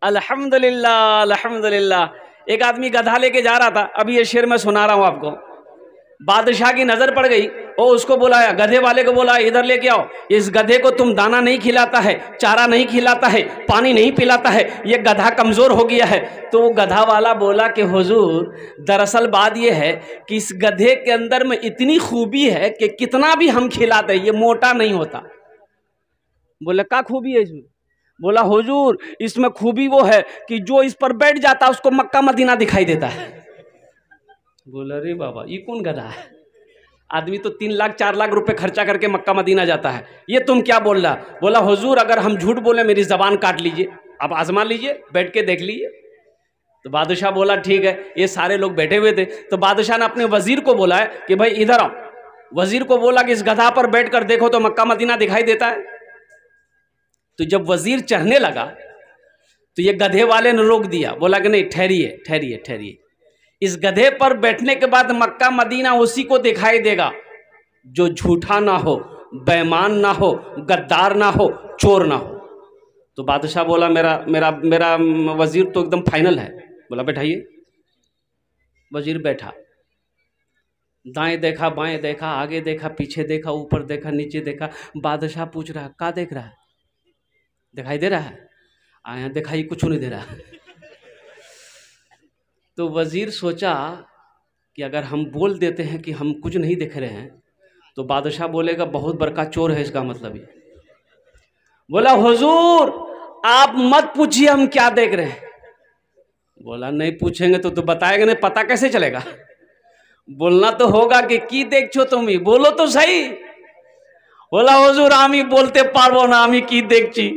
अल्हम्दुलिल्लाह अल्हम्दुलिल्लाह। एक आदमी गधा लेके जा रहा था, अभी ये शेर मैं सुना रहा हूं आपको। बादशाह की नजर पड़ गई, वो उसको बुलाया, गधे वाले को बोला इधर लेके आओ, इस गधे को तुम दाना नहीं खिलाता है, चारा नहीं खिलाता है, पानी नहीं पिलाता है, ये गधा कमजोर हो गया है। तो वो गधा वाला बोला कि हुजूर दरअसल बात ये है कि इस गधे के अंदर में इतनी खूबी है कि कितना भी हम खिलाते ये मोटा नहीं होता। बोले क्या खूबी है इसमें? बोला हुजूर इसमें खूबी वो है कि जो इस पर बैठ जाता है उसको मक्का मदीना दिखाई देता है। बोला अरे बाबा ये कौन गधा है? आदमी तो 3 लाख 4 लाख रुपए खर्चा करके मक्का मदीना जाता है, ये तुम क्या बोल रहा? बोला हुजूर अगर हम झूठ बोले मेरी जबान काट लीजिए, आप आजमा लीजिए, बैठ के देख लीजिए। तो बादशाह बोला ठीक है। ये सारे लोग बैठे हुए थे, तो बादशाह ने अपने वजीर को बोला है कि भाई इधर आओ। वजीर को बोला कि इस गधा पर बैठ कर देखो तो मक्का मदीना दिखाई देता है। तो जब वजीर चढ़ने लगा तो ये गधे वाले ने रोक दिया, बोला कि नहीं ठहरिए ठहरिए ठहरिए, इस गधे पर बैठने के बाद मक्का मदीना उसी को दिखाई देगा जो झूठा ना हो, बेईमान ना हो, गद्दार ना हो, चोर ना हो। तो बादशाह बोला मेरा मेरा मेरा वजीर तो एकदम फाइनल है। बोला बैठाइए। वजीर बैठा, दाएं देखा बाएं देखा, आगे देखा पीछे देखा, ऊपर देखा नीचे देखा। बादशाह पूछ रहा क्या देख रहा है? दिखाई दे रहा है? आया दिखाई कुछ नहीं दे रहा है। तो वजीर सोचा कि अगर हम बोल देते हैं कि हम कुछ नहीं देख रहे हैं तो बादशाह बोलेगा बहुत बड़का चोर है, इसका मतलब ये। बोला हुजूर आप मत पूछिए हम क्या देख रहे हैं। बोला नहीं पूछेंगे तो बताएगा नहीं, पता कैसे चलेगा? बोलना तो होगा कि की देखो तुम ही, बोलो तो सही। बोला हुजूर आमी बोलते पारबो ना, आमी की देखची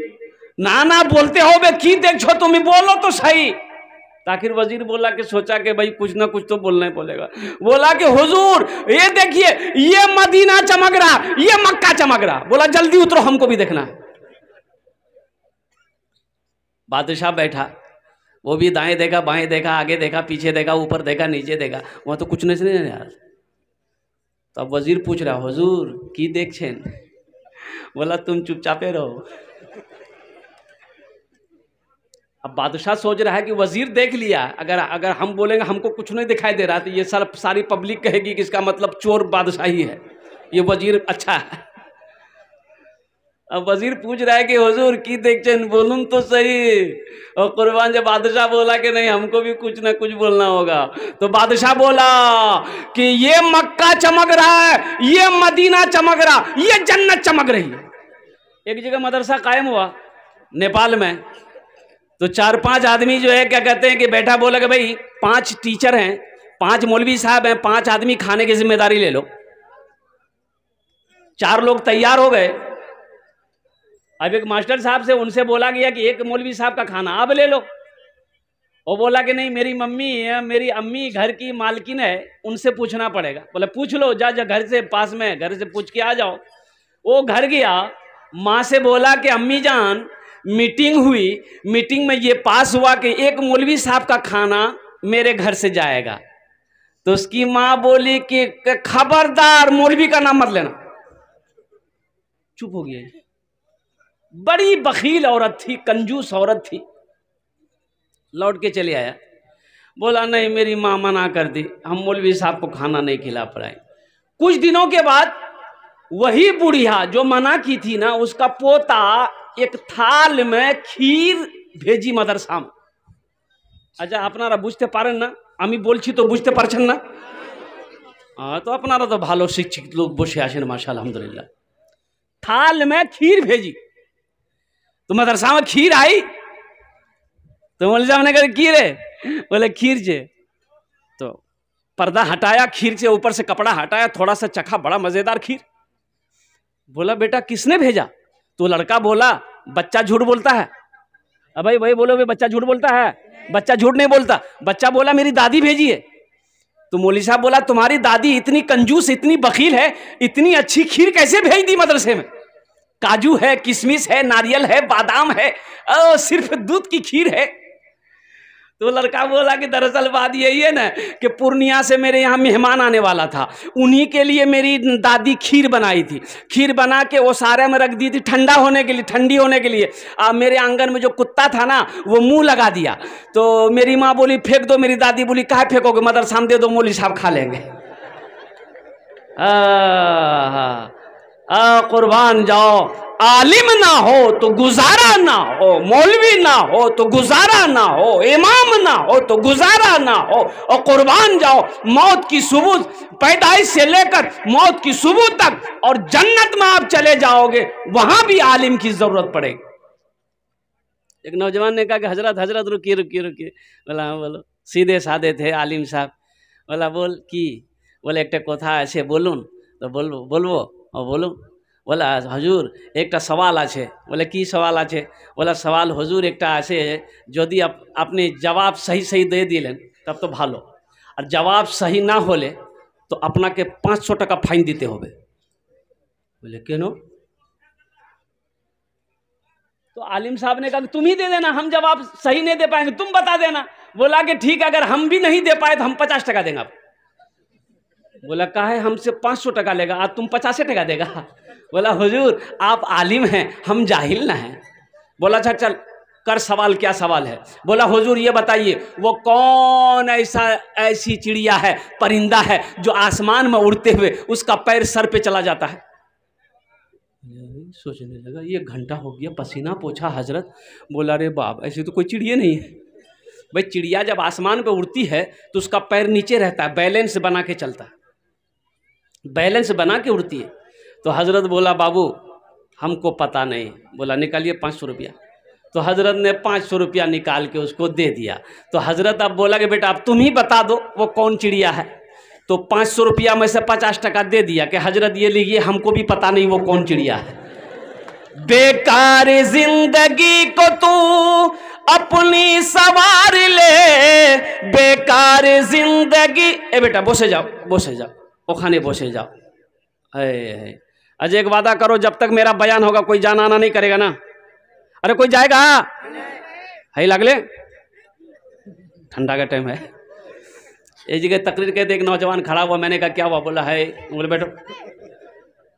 ना ना बोलते हो बे की देखो तुम ही, बोलो तो सही। आखिर वजीर बोला कि सोचा कि भाई कुछ ना कुछ तो बोलना ही बोलेगा। बोला कि हुजूर ये देखिए ये मदीना चमक रहा, ये मक्का चमक रहा। बोला जल्दी उतरो हमको भी देखना है। बादशाह बैठा, वो भी दाएं देखा बाएं देखा, आगे देखा पीछे देखा, ऊपर देखा नीचे देखा, वहां तो कुछ नहीं यार। तो अब वजीर पूछ रहा हुजूर की देख छेन? बोला तुम चुपचापे रहो। अब बादशाह सोच रहा है कि वजीर देख लिया, अगर हम बोलेंगे हमको कुछ नहीं दिखाई दे रहा तो ये सारी पब्लिक कहेगी कि इसका मतलब चोर बादशाही है, ये वजीर अच्छा है। अब वजीर पूछ रहा है कि हुजूर की देखते बोलूं तो सही। और कुर्बान जब बादशाह बोला कि नहीं हमको भी कुछ ना कुछ बोलना होगा, तो बादशाह बोला कि ये मक्का चमक रहा है, ये मदीना चमक रहा, ये जन्नत चमक रही है। एक जगह मदरसा कायम हुआ नेपाल में, तो 4-5 आदमी जो है क्या कहते हैं कि बैठा, बोला कि भाई 5 टीचर हैं, 5 मौलवी साहब हैं, 5 आदमी खाने की जिम्मेदारी ले लो। 4 लोग तैयार हो गए। अब एक मास्टर साहब से उनसे बोला गया कि एक मौलवी साहब का खाना आप ले लो। वो बोला कि नहीं मेरी मम्मी है, मेरी अम्मी घर की मालकिन है, उनसे पूछना पड़ेगा। बोले पूछ लो, जा घर से पास में घर से पूछ के आ जाओ। वो घर गया, माँ से बोला कि अम्मी जान मीटिंग हुई, मीटिंग में ये पास हुआ कि एक मौलवी साहब का खाना मेरे घर से जाएगा। तो उसकी माँ बोली कि खबरदार मौलवी का नाम मत लेना। चुप हो गया। बड़ी बखील औरत थी, कंजूस औरत थी। लौट के चले आया, बोला नहीं मेरी माँ मना कर दी, हम मौलवी साहब को खाना नहीं खिला पाए। कुछ दिनों के बाद वही बुढ़िया जो मना की थी ना, उसका पोता एक थाल में खीर भेजी मदरसा में। अच्छा अपनारा बुझते पारेन ना, आमी बोलছি तो बुझते पारছেন ना? तो अपनारा तो भालो शिक्षित लोग बসে आছেন माशाल्लाह अल्हम्दुलिल्लाह। थाल में खीर भेजी, तो मदरसा में खीर आई, तो मौलवी साहब ने कहा खीर है? बोले खीर से। तो पर्दा हटाया, खीर से ऊपर से कपड़ा हटाया, थोड़ा सा चखा, बड़ा मजेदार खीर। बोला बेटा किसने भेजा? तो लड़का बोला बच्चा झूठ बोलता है। अब भाई बोलो वे बच्चा झूठ बोलता है? बच्चा झूठ नहीं बोलता। बच्चा बोला मेरी दादी भेजी है। तो मौलवी साहब बोला तुम्हारी दादी इतनी कंजूस, इतनी बखील है, इतनी अच्छी खीर कैसे भेज दी मदरसे में? काजू है, किशमिश है, नारियल है, बादाम है, सिर्फ दूध की खीर है। तो लड़का बोला कि दरअसल बात यही है ना कि पूर्णिया से मेरे यहाँ मेहमान आने वाला था, उन्हीं के लिए मेरी दादी खीर बनाई थी, खीर बना के वो सारे में रख दी थी ठंडा होने के लिए, ठंडी होने के लिए। मेरे आंगन में जो कुत्ता था ना वो मुंह लगा दिया, तो मेरी माँ बोली फेंक दो, मेरी दादी बोली काहे फेंकोगे, मदरसा में दे दो, मौलवी साहब खा लेंगे। कुर्बान जाओ, आलिम ना हो तो गुजारा ना हो, मौलवी ना हो तो गुजारा ना हो, इमाम ना हो तो गुजारा ना हो, और कुर्बान जाओ मौत की सुबह, पैदाइश से लेकर मौत की सुबह तक, और जन्नत में आप चले जाओगे वहां भी आलिम की जरूरत पड़ेगी। एक नौजवान ने कहा कि हजरत हजरत रुकिए रुकिए रुकिए। बोला हाँ बोलो। सीधे साधे थे आलिम साहब। बोला बोल की? बोले एक कथा ऐसे बोलून तो बोलबो बोलबो और बोलो। बोला हजूर एक सवाल आछे। बोले की सवाल आछे? बोला सवाल हुजूर एक आछे यदि अपने जवाब सही सही दे दिलें तब तो भालो, और जवाब सही ना होले तो अपना के 500 टाका फाइन दीते होबे। बोले क्यों? तो आलिम साहब ने कहा तुम ही दे देना, हम जवाब सही नहीं दे पाएंगे, तुम बता देना। बोला कि ठीक है, अगर हम भी नहीं दे पाए तो हम 50 टका देंगे आप। बोला काहे हमसे 500 टका लेगा, आज तुम 50 टका देगा? बोला हुजूर आप आलिम हैं, हम जाहिल ना हैं। बोला अच्छा चल कर सवाल, क्या सवाल है? बोला हुजूर ये बताइए वो कौन ऐसी चिड़िया है, परिंदा है जो आसमान में उड़ते हुए उसका पैर सर पे चला जाता है? सोचने लगा, ये घंटा हो गया पसीना पोछा हजरत। बोला रे बाप ऐसी तो कोई चिड़िया नहीं है। भाई चिड़िया जब आसमान पे उड़ती है तो उसका पैर नीचे रहता है, बैलेंस बना के चलता है, बैलेंस बना के उड़ती है। तो हजरत बोला बाबू हमको पता नहीं। बोला निकालिए 500 रुपया। तो हजरत ने 500 रुपया निकाल के उसको दे दिया। तो हजरत अब बोला कि बेटा अब तुम ही बता दो वो कौन चिड़िया है। तो 500 रुपया में से 50 टका दे दिया कि हजरत ये लीजिए, हमको भी पता नहीं वो कौन चिड़िया है। बेकार जिंदगी को तू अपनी सवार ले, बेकार जिंदगी। ए बेटा बसे जाओ, बसे जाओ, ओखाने बसे जाओ। अजय एक वादा करो, जब तक मेरा बयान होगा कोई जाना आना नहीं करेगा ना? अरे कोई जाएगा? है लगले ठंडा का टाइम है। एक जगह तकरीर कहते एक नौजवान खड़ा हुआ, मैंने कहा क्या हुआ? बोला है। बोले बैठो।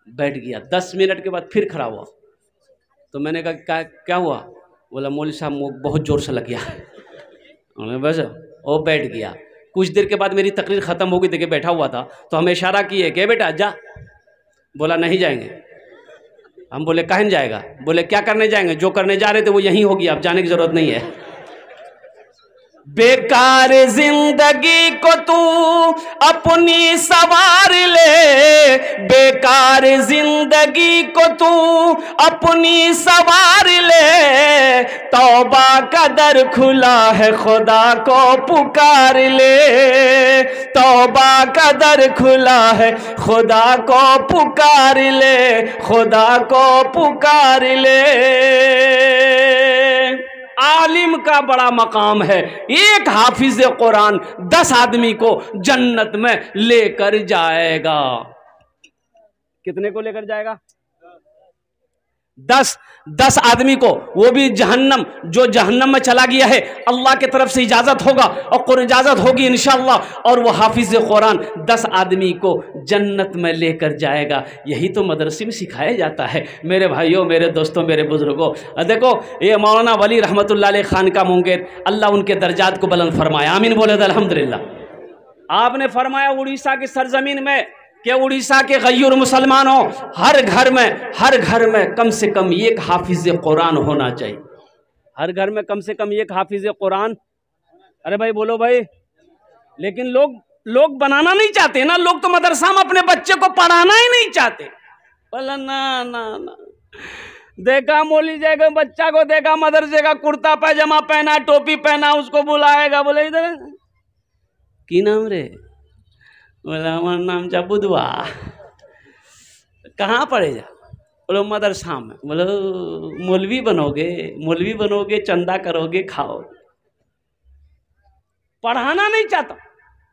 बैठ गया। 10 मिनट के बाद फिर खड़ा हुआ। तो मैंने कहा क्या हुआ? बोला मौलवी साहब बहुत जोर से लग गया। बस वो बैठ गया। कुछ देर के बाद मेरी तकरीर खत्म हो गई, देखिए बैठा हुआ था, तो हमें इशारा किए कि बेटा जा। बोला नहीं जाएंगे। हम बोले काहे नहीं जाएगा? बोले क्या करने जाएंगे, जो करने जा रहे थे वो यहीं होगी, अब जाने की जरूरत नहीं है। बेकार जिंदगी को तू अपनी सवार ले, बेकार जिंदगी को तू अपनी सवार ले, तौबा का दर खुला है खुदा को पुकार ले, तौबा का दर खुला है खुदा को पुकार ले, खुदा को पुकार ले। आलिम का बड़ा मकाम है, एक हाफिज कुरान 10 आदमी को जन्नत में लेकर जाएगा। कितने को लेकर जाएगा? 10 आदमी को, वो भी जहन्नम, जो जहन्नम में चला गया है अल्लाह की तरफ से इजाजत होगा और इजाजत होगी इंशाअल्लाह, और वो हाफिज कुरान 10 आदमी को जन्नत में लेकर जाएगा। यही तो मदरसे में सिखाया जाता है मेरे भाइयों, मेरे दोस्तों, मेरे बुजुर्गों। देखो ये मौलाना वली रहमतुल्लाह अलैह खान का मुंगेर, अल्लाह उनके दर्जात को बुलंद फरमाए, आमीन बोले अल्हम्दुलिल्लाह। आपने फरमाया उड़ीसा की सरजमीन में कि उड़ीसा के गय्यूर मुसलमानों, हर घर में कम से कम एक हाफिज कुरान होना चाहिए। हर घर में कम से कम एक हाफिज कुरान। अरे भाई बोलो भाई। लेकिन लोग बनाना नहीं चाहते ना, लोग तो मदरसा में अपने बच्चे को पढ़ाना ही नहीं चाहते। बोला ना ना ना, देखा मौली जाएगा, बच्चा को देखा मदरसे का कुर्ता पैजामा पहना, टोपी पहना, उसको बुलाएगा, बोले इधर की नाम रे? बोला हमारा नाम जा बुधवा। कहाँ पढ़े जा? बोलो मदरसा में। बोलो मौलवी बनोगे, चंदा करोगे, खाओ। पढ़ाना नहीं चाहता।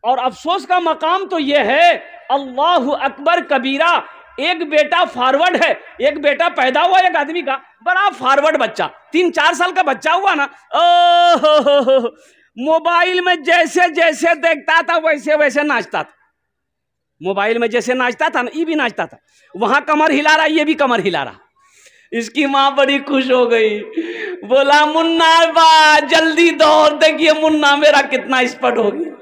और अफसोस का मकाम तो यह है, अल्लाहु अकबर कबीरा। एक बेटा फॉरवर्ड है, एक बेटा पैदा हुआ एक आदमी का, बड़ा फॉरवर्ड बच्चा, 3-4 साल का बच्चा हुआ ना, मोबाइल में जैसे जैसे देखता था वैसे वैसे नाचता था। मोबाइल में जैसे नाचता था ना, ये भी नाचता था, वहां कमर हिला रहा, ये भी कमर हिला रहा। इसकी माँ बड़ी खुश हो गई, बोला मुन्ना बा जल्दी दौड़, देखिए मुन्ना मेरा कितना स्पट हो गया।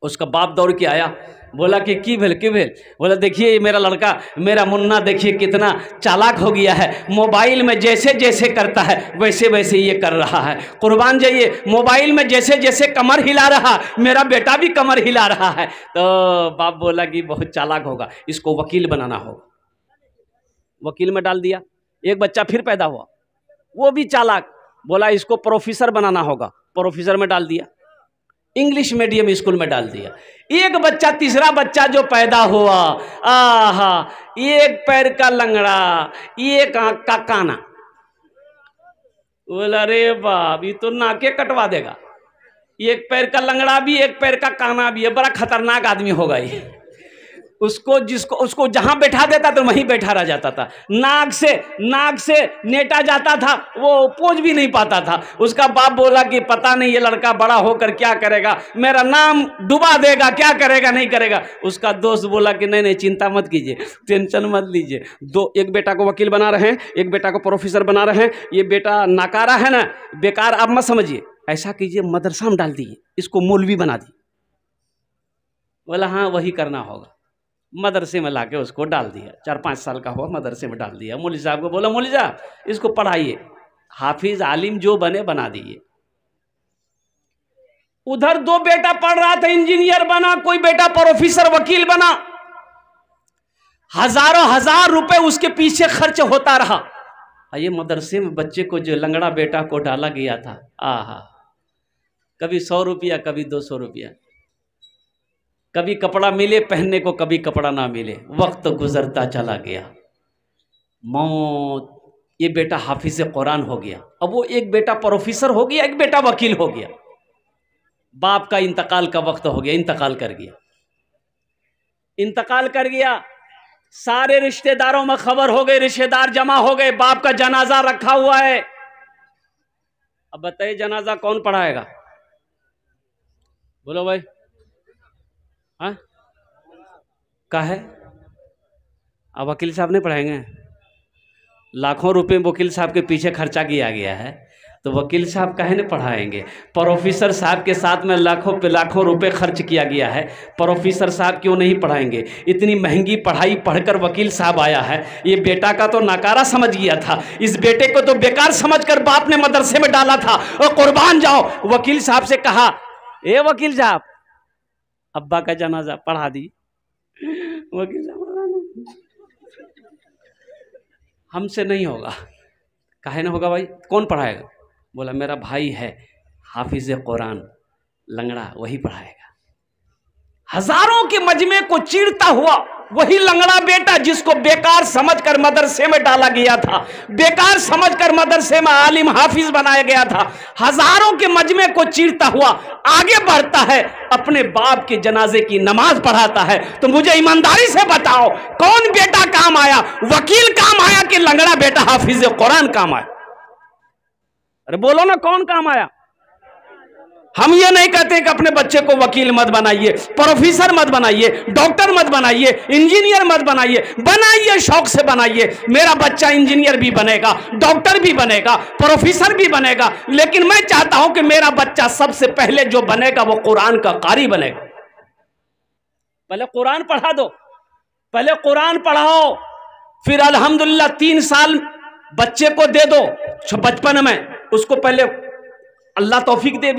उसका बाप दौड़ के आया, बोला कि की भेल की भेल? बोला देखिए मेरा लड़का, मेरा मुन्ना देखिए कितना चालाक हो गया है, मोबाइल में जैसे जैसे करता है वैसे वैसे ये कर रहा है। कुर्बान जाइए, मोबाइल में जैसे जैसे कमर हिला रहा, मेरा बेटा भी कमर हिला रहा है। तो बाप बोला कि बहुत चालाक होगा, इसको वकील बनाना होगा। वकील में डाल दिया। एक बच्चा फिर पैदा हुआ, वो भी चालाक, बोला इसको प्रोफेसर बनाना होगा, प्रोफेसर में डाल दिया। इंग्लिश मीडियम स्कूल में डाल दिया। एक बच्चा, तीसरा बच्चा जो पैदा हुआ, आहा, एक पैर का लंगड़ा, एक आंख का काना। बोला रे बाप, ये तो नाके कटवा देगा। एक पैर का लंगड़ा भी, एक पैर का काना भी है, बड़ा खतरनाक आदमी होगा ये। उसको जहां बैठा देता तो वहीं बैठा रह जाता था। नाक से नेटा जाता था, वो पोंछ भी नहीं पाता था। उसका बाप बोला कि पता नहीं ये लड़का बड़ा होकर क्या करेगा, मेरा नाम डुबा देगा, क्या करेगा नहीं करेगा। उसका दोस्त बोला कि नहीं नहीं चिंता मत कीजिए, टेंशन मत लीजिए। एक बेटा को वकील बना रहे हैं, एक बेटा को प्रोफेसर बना रहे हैं, ये बेटा नाकारा है ना, बेकार आप मत समझिए, ऐसा कीजिए मदरसा में डाल दीजिए, इसको मौलवी बना दिए। बोला हाँ वही करना होगा। मदरसे में लाके उसको डाल दिया। 4-5 साल का हुआ, मदरसे में डाल दिया। मौलवी साहब को बोला मौलवी साहब इसको पढ़ाइए, हाफिज आलिम जो बने बना दीजिए। उधर 2 बेटा पढ़ रहा था, इंजीनियर बना, कोई बेटा प्रोफेसर वकील बना। हजारों हजार रुपए उसके पीछे खर्च होता रहा। ये मदरसे में बच्चे को जो लंगड़ा बेटा को डाला गया था, आहा, कभी 100 रुपया, कभी 200 रुपया, कभी कपड़ा मिले पहनने को, कभी कपड़ा ना मिले। वक्त गुजरता चला गया, मौत। ये बेटा हाफिज कुरान हो गया। अब वो एक बेटा प्रोफेसर हो गया, एक बेटा वकील हो गया। बाप का इंतकाल का वक्त हो गया, इंतकाल कर गया, इंतकाल कर गया। सारे रिश्तेदारों में खबर हो गई, रिश्तेदार जमा हो गए, बाप का जनाजा रखा हुआ है। अब बताइए जनाजा कौन पढ़ाएगा? बोलो भाई। हाँ का है? अब वकील साहब नहीं पढ़ाएंगे? लाखों रुपए वकील साहब के पीछे खर्चा किया गया है, तो वकील साहब काहे नहीं पढ़ाएंगे? प्रोफेसर साहब के साथ में लाखों पे लाखों रुपए खर्च किया गया है, प्रोफेसर साहब क्यों नहीं पढ़ाएंगे? इतनी महंगी पढ़ाई पढ़कर वकील साहब आया है। ये बेटा का तो नाकारा समझ गया था, इस बेटे को तो बेकार समझकर बाप ने मदरसे में डाला था। और कुर्बान जाओ, वकील साहब से कहा, ए वकील साहब अब्बा का जनाजा पढ़ा दी। वकील साहब हमसे नहीं होगा। काहे ना होगा भाई? कौन पढ़ाएगा? बोला मेरा भाई है हाफिज कुरान लंगड़ा, वही पढ़ाएगा। हजारों के मजमे को चीरता हुआ वही लंगड़ा बेटा जिसको बेकार समझकर मदरसे में डाला गया था, बेकार समझकर मदरसे में आलिम हाफिज बनाया गया था, हजारों के मजमे को चीरता हुआ आगे बढ़ता है, अपने बाप के जनाजे की नमाज पढ़ाता है। तो मुझे ईमानदारी से बताओ, कौन बेटा काम आया? वकील काम आया कि लंगड़ा बेटा हाफिज कुरान काम आया? अरे बोलो ना, कौन काम आया? हम ये नहीं कहते कि अपने बच्चे को वकील मत बनाइए, प्रोफेसर मत बनाइए, डॉक्टर मत बनाइए, इंजीनियर मत बनाइए। बनाइए, शौक से बनाइए। मेरा बच्चा इंजीनियर भी बनेगा, डॉक्टर भी बनेगा, प्रोफेसर भी बनेगा, लेकिन मैं चाहता हूं कि मेरा बच्चा सबसे पहले जो बनेगा वो कुरान का कारी बनेगा। पहले कुरान पढ़ा दो, पहले कुरान पढ़ाओ, फिर अल्हम्दुलिल्लाह 3 साल बच्चे को दे दो बचपन में, उसको पहले अल्लाह तौफीक दे।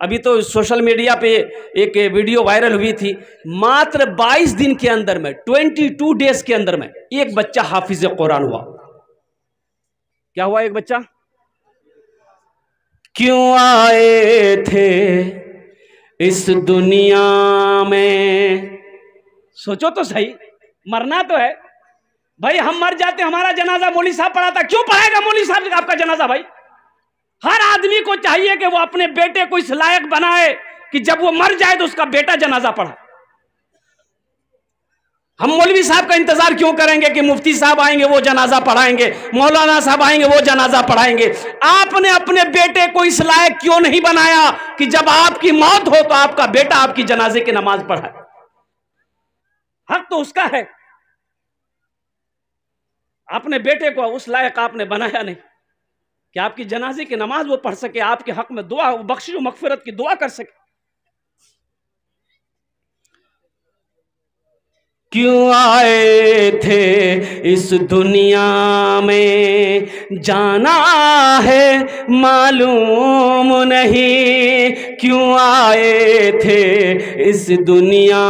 अभी तो सोशल मीडिया पे एक वीडियो वायरल हुई थी, मात्र 22 दिन के अंदर में, 22 डेज के अंदर में एक बच्चा हाफिज कुरान हुआ। क्या हुआ? एक बच्चा। क्यों आए थे इस दुनिया में? सोचो तो सही, मरना तो है भाई। हम मर जाते, हमारा जनाजा मौलवी साहब पढ़ाता, क्यों पढ़ाएगा मौलवी साहब आपका जनाजा? भाई हर आदमी को चाहिए कि वो अपने बेटे को इस लायक बनाए कि जब वो मर जाए तो उसका बेटा जनाजा पढ़ा। हम मौलवी साहब का इंतजार क्यों करेंगे कि मुफ्ती साहब आएंगे वो जनाजा पढ़ाएंगे, मौलाना साहब आएंगे वो जनाजा पढ़ाएंगे। आपने अपने बेटे को इस लायक क्यों नहीं बनाया कि जब आपकी मौत हो तो आपका बेटा आपकी जनाजे की नमाज पढ़ाए? हक तो उसका है। अपने बेटे को उस लायक आपने बनाया नहीं कि आपकी जनाजे की नमाज वो पढ़ सके, आपके हक में दुआ, बख्शिश मगफिरत की दुआ कर सके। क्यों आए थे इस दुनिया में, जाना है मालूम नहीं। क्यों आए थे इस दुनिया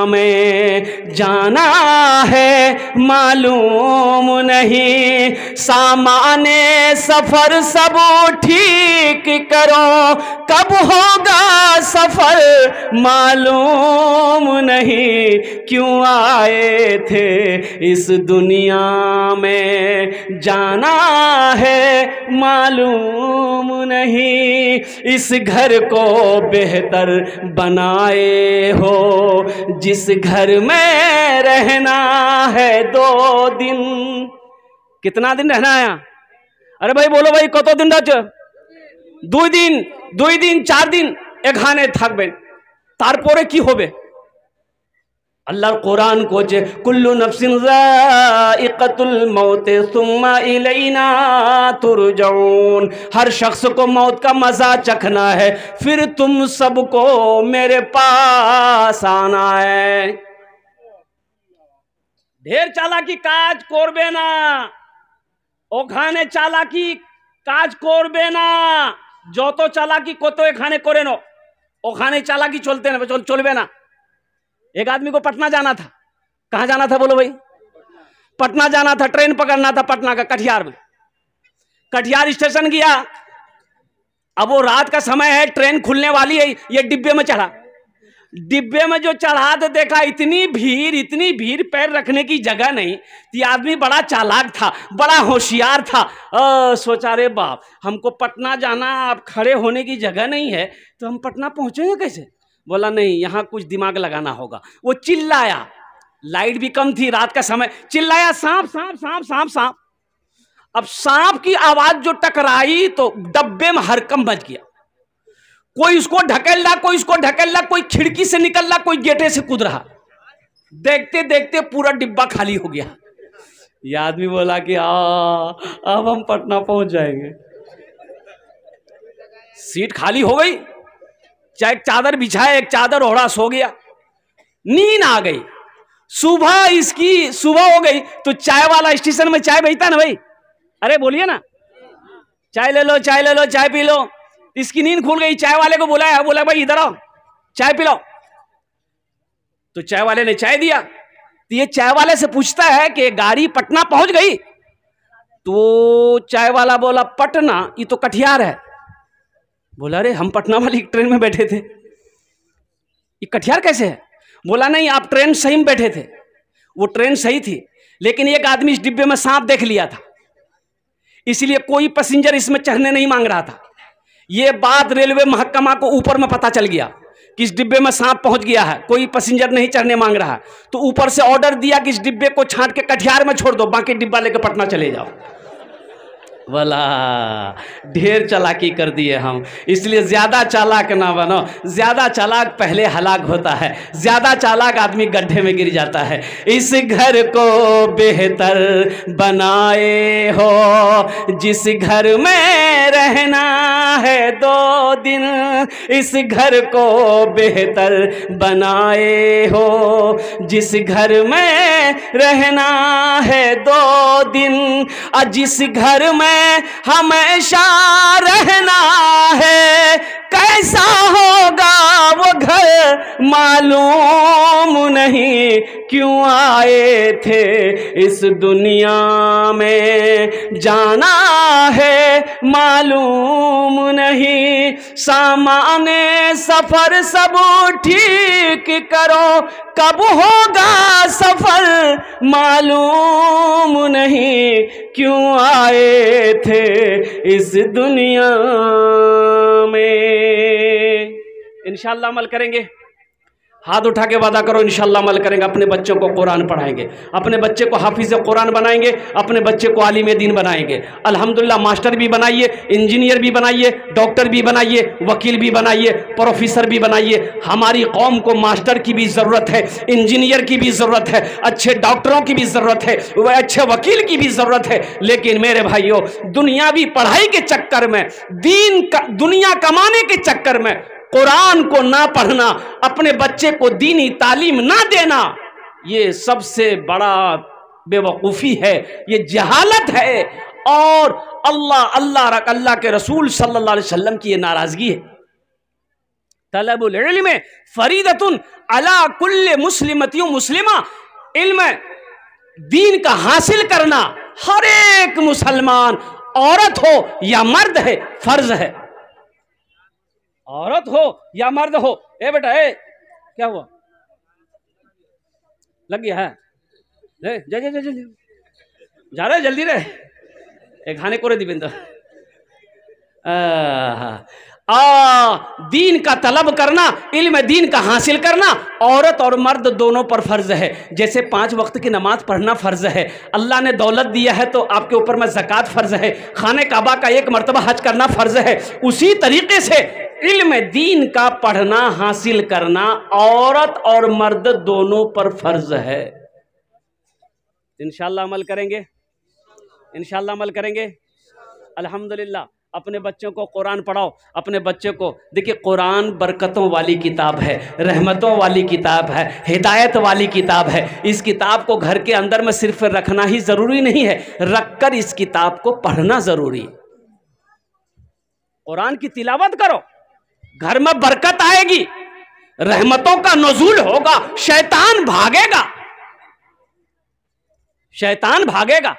में, जाना है मालूम नहीं। सामाने सफर सब ठीक करो, कब होगा सफर मालूम नहीं। क्यों आए थे इस दुनिया में, जाना है मालूम नहीं। इस घर को बेहतर बनाए हो, जिस घर में रहना है 2 दिन। कितना दिन रहना है? अरे भाई बोलो भाई, कत दिन रह? 2 दिन, 2 दिन 4 दिन एखाने থাকবে, তারপরে কি হবে? अल्लाह कुरान को जे कुल्लु नफ्सिन ज़ाइक़तुल मौत सुम्मा इलैना तुरजऊन। हर शख्स को मौत का मजा चखना है, फिर तुम सबको मेरे पास आना है। ढेर चालाकी काज करबे ना, ओखाने चालाकी काज करबे ना। যত চালাকি কত এখানে করে নো, ওখানে চালাকি চলবে না। एक आदमी को पटना जाना था। कहां जाना था बोलो भाई? पटना जाना था, ट्रेन पकड़ना था पटना का, कटिहार में। कटिहार स्टेशन गया। अब वो रात का समय है, ट्रेन खुलने वाली है, ये डिब्बे में चढ़ा। डिब्बे में जो चढ़ा तो देखा इतनी भीड़, पैर रखने की जगह नहीं। ये आदमी बड़ा चालाक था, बड़ा होशियार था। सोचा रे बाप, हमको पटना जाना, अब खड़े होने की जगह नहीं है तो हम पटना पहुंचेंगे कैसे? बोला नहीं, यहां कुछ दिमाग लगाना होगा। वो चिल्लाया, लाइट भी कम थी, रात का समय, चिल्लाया सांप सांप सांप सांप सांप। अब सांप की आवाज जो टकराई तो डब्बे में हरकम मच गया। कोई उसको ढकेल रहा, कोई उसको ढकेल रहा, कोई खिड़की से निकल रहा, कोई गेटे से कूद रहा। देखते देखते पूरा डिब्बा खाली हो गया। यह आदमी बोला कि अब हम पटना पहुंच जाएंगे। सीट खाली हो गई, चाहे एक चादर बिछाए, एक चादर ओढ़ा, सो गया। नींद आ गई। सुबह हो गई तो चाय वाला स्टेशन में चाय बेचता ना भाई, अरे बोलिए ना, चाय ले लो, चाय ले लो, चाय पी लो। इसकी नींद खुल गई। चाय वाले को बुलाया, बोला भाई इधर आओ, चाय पी लो। तो चाय वाले ने चाय दिया। तो ये चाय वाले से पूछता है कि गाड़ी पटना पहुंच गई? तो चाय वाला बोला पटना, ये तो कटिहार है। बोला अरे हम पटना वाली ट्रेन में बैठे थे, ये कटिहार कैसे है? बोला नहीं, आप ट्रेन सही में बैठे थे, वो ट्रेन सही थी, लेकिन एक आदमी इस डिब्बे में सांप देख लिया था, इसलिए कोई पैसेंजर इसमें चढ़ने नहीं मांग रहा था। ये बात रेलवे महकमा को ऊपर में पता चल गया कि इस डिब्बे में सांप पहुंच गया है, कोई पैसेंजर नहीं चढ़ने मांग रहा है। तो ऊपर से ऑर्डर दिया कि इस डिब्बे को छांट के कटिहार में छोड़ दो, बाकी डिब्बा लेकर पटना चले जाओ। बोला ढेर चालाकी कर दिए हम, इसलिए ज्यादा चालाक ना बनो। ज्यादा चालाक पहले हलाक होता है, ज्यादा चालाक आदमी गड्ढे में गिर जाता है। इस घर को बेहतर बनाए हो, जिस घर में रहना है 2 दिन। इस घर को बेहतर बनाए हो, जिस घर में रहना है 2 दिन। और जिस घर में हमेशा रहना है, कैसा होगा वो घर मालूम नहीं। क्यों आए थे इस दुनिया में, जाना है मालूम नहीं। सामाने सफर सब ठीक करो, कब होगा सफर मालूम नहीं। क्यों आए थे इस दुनिया में। इंशाअल्लाह अमल करेंगे। हाथ उठा के वादा करो इंशाअल्लाह अमल करेंगे, अपने बच्चों को कुरान पढ़ाएंगे, अपने बच्चे को हाफिज़ कुरान बनाएंगे, अपने बच्चे को आलिम दीन बनाएंगे। अल्हम्दुलिल्लाह मास्टर भी बनाइए, इंजीनियर भी बनाइए, डॉक्टर भी बनाइए, वकील भी बनाइए, प्रोफेसर भी बनाइए। हमारी कौम को मास्टर की भी ज़रूरत है, इंजीनियर की भी ज़रूरत है, अच्छे डॉक्टरों की भी ज़रूरत है, वह अच्छे वकील की भी ज़रूरत है। लेकिन मेरे भाइयों, दुनियावी पढ़ाई के चक्कर में, दुनिया कमाने के चक्कर में कुरान को ना पढ़ना, अपने बच्चे को दीनी तालीम ना देना, ये सबसे बड़ा बेवकूफ़ी है, ये जहालत है और अल्लाह के रसूल सल्लल्लाहु अलैहि वसल्लम की ये नाराज़गी है। तलबुल इल्म फरीदतुन अला कुल्ले मुस्लिमतियों मुस्लिमा, इल्म दीन का हासिल करना हर एक मुसलमान, औरत हो या मर्द है, फर्ज है। औरत हो या मर्द हो। ए बेटा, ए क्या हुआ, लग गया है, जा जा जा जा जा रहे जल्दी रहे, एक खाने को रे दीपेंद्र। दीन का तलब करना, इल्म दीन का हासिल करना औरत और मर्द दोनों पर फर्ज है। जैसे 5 वक्त की नमाज पढ़ना फर्ज है, अल्लाह ने दौलत दिया है तो आपके ऊपर में ज़कात फर्ज है, खाने काबा का 1 मरतबा हज करना फर्ज है, उसी तरीके से इल्म दीन का पढ़ना हासिल करना औरत और मर्द दोनों पर फर्ज है। इंशाअल्लाह अमल करेंगे, इंशाअल्लाह अमल करेंगे। अल्हम्दुलिल्लाह अपने बच्चों को कुरान पढ़ाओ, अपने बच्चे को। देखिए कुरान बरकतों वाली किताब है, रहमतों वाली किताब है, हिदायत वाली किताब है। इस किताब को घर के अंदर में सिर्फ रखना ही ज़रूरी नहीं है, रखकर इस किताब को पढ़ना ज़रूरी है। कुरान की तिलावत करो, घर में बरकत आएगी, रहमतों का नुज़ूल होगा, शैतान भागेगा, शैतान भागेगा।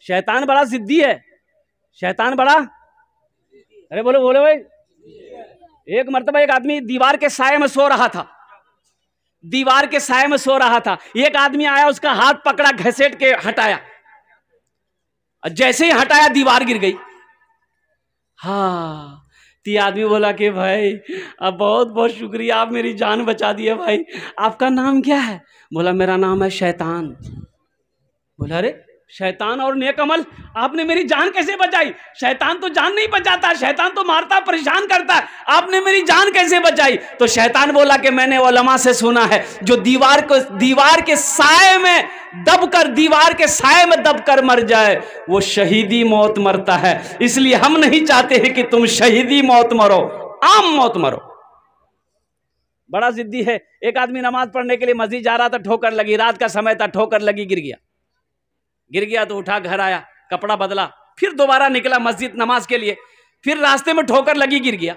शैतान बड़ा जिद्दी है, शैतान बड़ा, अरे बोलो बोलो भाई। एक मर्तबा एक आदमी दीवार के साए में सो रहा था, दीवार के साए में सो रहा था। एक आदमी आया, उसका हाथ पकड़ा, घसीट के हटाया, जैसे ही हटाया दीवार गिर गई। हाँ, तो आदमी बोला कि भाई अब बहुत बहुत शुक्रिया, आप मेरी जान बचा दिए भाई। आपका नाम क्या है? बोला मेरा नाम है शैतान। बोला अरे शैतान और नेक अमल, आपने मेरी जान कैसे बचाई? शैतान तो जान नहीं बचाता, शैतान तो मारता परेशान करता है, आपने मेरी जान कैसे बचाई? तो शैतान बोला कि मैंने उलमा से सुना है, जो दीवार के साए में दबकर, दीवार के साए में दबकर मर जाए वो शहीदी मौत मरता है। इसलिए हम नहीं चाहते हैं कि तुम शहीदी मौत मरो, आम मौत मरो। बड़ा जिद्दी है। एक आदमी नमाज पढ़ने के लिए मस्जिद जा रहा था, ठोकर लगी, रात का समय था, ठोकर लगी, गिर गया तो उठा, घर आया, कपड़ा बदला, फिर दोबारा निकला मस्जिद नमाज के लिए, फिर रास्ते में ठोकर लगी, गिर गया,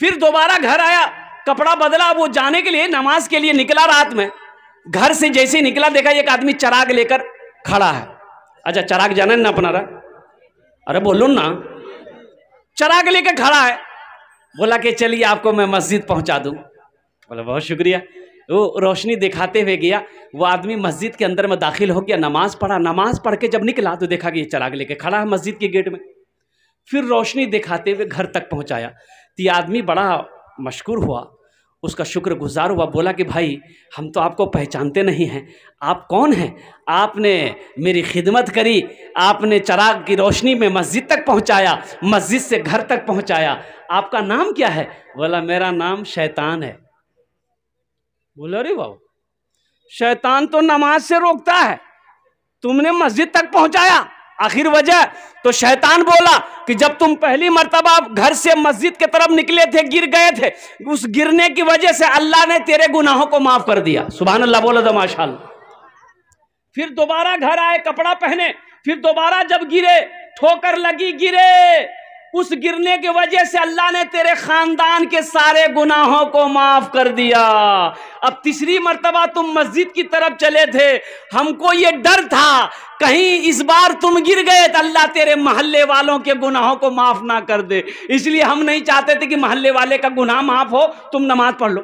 फिर दोबारा घर आया, कपड़ा बदला, वो जाने के लिए नमाज के लिए निकला। रात में घर से जैसे ही निकला, देखा एक आदमी चराग लेकर खड़ा है। अच्छा चराग जाना ना अपना रहा, अरे बोलो ना, चराग लेकर खड़ा है। बोला कि चलिए आपको मैं मस्जिद पहुंचा दूं। बोला बहुत शुक्रिया। वो रोशनी दिखाते हुए गया, वो आदमी मस्जिद के अंदर में दाखिल हो गया, नमाज पढ़ा। नमाज पढ़ के जब निकला तो देखा कि ये चराग लेके खड़ा है मस्जिद के गेट में। फिर रोशनी दिखाते हुए घर तक पहुंचाया। तो ये आदमी बड़ा मशकूर हुआ, उसका शुक्रगुजार हुआ। बोला कि भाई हम तो आपको पहचानते नहीं हैं, आप कौन हैं? आपने मेरी खिदमत करी, आपने चराग की रोशनी में मस्जिद तक पहुंचाया, मस्जिद से घर तक पहुंचाया। आपका नाम क्या है? बोला मेरा नाम शैतान है। बोला अरे बाबा, शैतान तो नमाज से रोकता है, तुमने मस्जिद तक पहुंचाया, आखिर वजह? तो शैतान बोला कि जब तुम पहली मर्तबा घर से मस्जिद की तरफ निकले थे, गिर गए थे, उस गिरने की वजह से अल्लाह ने तेरे गुनाहों को माफ कर दिया। सुभान अल्लाह, बोलो तो माशाअल्लाह। फिर दोबारा घर आए, कपड़ा पहने, फिर दोबारा जब गिरे, ठोकर लगी, गिरे, उस गिरने की वजह से अल्लाह ने तेरे खानदान के सारे गुनाहों को माफ कर दिया। अब तीसरी मर्तबा तुम मस्जिद की तरफ चले थे, हमको ये डर था कहीं इस बार तुम गिर गए तो अल्लाह तेरे मोहल्ले वालों के गुनाहों को माफ ना कर दे, इसलिए हम नहीं चाहते थे कि मोहल्ले वाले का गुनाह माफ हो, तुम नमाज पढ़ लो।